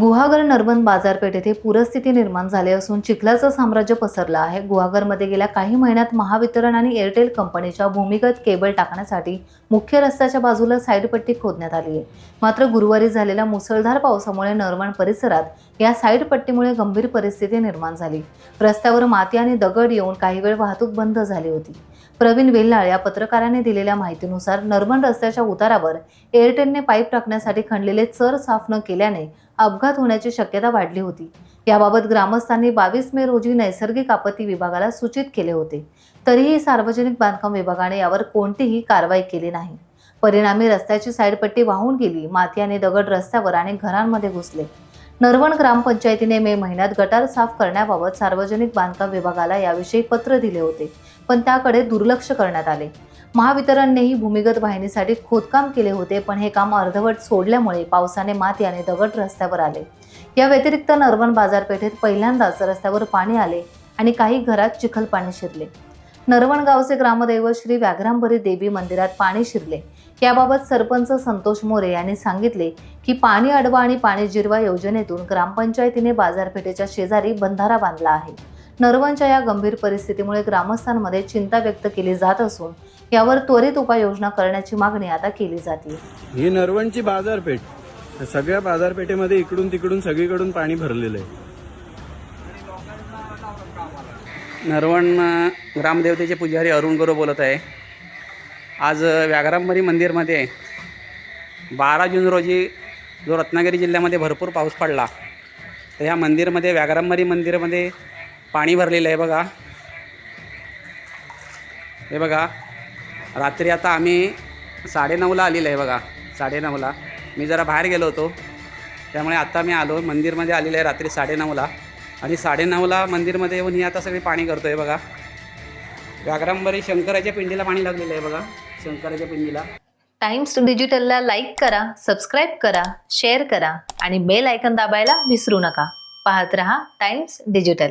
गुहागर नरबन बाजारपेठ येथे पूरस्थिती निर्माण झाली असून चिखलाचं साम्राज्य पसरलं आहे। गुहागरमध्ये गेल्या काही महिन्यात महावितरण आणि एअरटेल कंपनीच्या भूमिगत केबल टाकण्यासाठी मुख्य रस्त्याच्या बाजूला साईडपट्टी खोदण्यात आली आहे। मात्र गुरुवारी झालेल्या मुसळधार पावसामुळे नरवण परिसरात या साईडपट्टीमुळे गंभीर परिस्थिती निर्माण झाली। रस्त्यावर माती आणि दगड येऊन काही वेळ वाहतूक बंद झाली होती। प्रवीण वेल्हाळ या पत्रकाराने दिलेल्या माहितीनुसार नरवण रस्त्याच्या उतारावर एअरटेलने पाईप टाकण्यासाठी खणलेले चर साफ न केल्याने अपघात होण्याची शक्यता वाढली होती। याबाबत ग्रामस्थांनी 22 मे रोजी नैसर्गिक आपत्ती विभागाला सूचित केले होते, तरीही सार्वजनिक बांधकाम विभागाने यावर कोणतीही कारवाई केली नाही। परिणामी रस्त्याची साईडपट्टी वाहून गेली, माती आणि दगड रस्त्यावर आणि घरांमध्ये घुसले। नरवण ग्रामपंचायतीने मे महिन्यात गटार साफ करण्याबाबत सार्वजनिक बांधकाम विभागाला याविषयी पत्र दिले होते, पण त्याकडे दुर्लक्ष करण्यात आले। महावितरणनेही भूमिगत वाहिनीसाठी खोदकाम केले होते, पण हे काम अर्धवट सोडल्यामुळे पावसाने माती आणि दगड रस्त्यावर आले। या व्यतिरिक्त नरवण बाजारपेठेत पहिल्यांदाच रस्त्यावर पाणी आले आणि काही घरात चिखल पाणी शिरले। नरवण गावचे ग्रामदैवत श्री व्याघ्रांबरी देवी मंदिरात पाणी शिरले। याबाबत सरपंच संतोष मोरे यांनी सांगितले की पाणी अडवा आणि पाणी जिरवा योजनेतून ग्रामपंचायतीने बाजारपेठेच्या शेजारी बंधारा बांधला आहे। नरवणच्या या गंभीर परिस्थितीमुळे ग्रामस्थांमध्ये चिंता व्यक्त केली जात असून यावर त्वरित उपाययोजना करण्याची मागणी आता केली जाते। ही नरवणची बाजारपेठ, सगळ्या बाजारपेठेमध्ये इकडून तिकडून सगळीकडून पाणी भरलेलं आहे। नरवण ग्रामदेवतेचे पुजारी अरुण गौरव बोलत आहे। आज व्याघ्रांबरी मंदिरमध्ये 12 जून रोजी जो रत्नागिरी जिल्ह्यामध्ये भरपूर पाऊस पडला, तर ह्या मंदिरमध्ये व्याघ्रांबरी मंदिरामध्ये पाणी भरलेलं आहे। बघा, हे बघा, रात्री आता आम्ही 9:30ला आलेलं आहे। बघा, 9:30ला मी जरा बाहेर गेलो होतो, त्यामुळे आता मी आलो मंदिरमध्ये आलेलं आहे रात्री 9:30ला। आणि 9:30ला मंदिरमध्ये येऊन ही आता सगळी पाणी करतो आहे। बघा, व्याघ्रांबरी शंकराच्या पिंडीला पाणी लागलेलं आहे। बघा, शंकराच्या पिंडीला। टाइम्स डिजिटलला लाईक करा, सबस्क्राईब करा, शेअर करा आणि बेल आयकॉन दाबायला विसरू नका। पाहत रहा टाइम्स डिजिटल।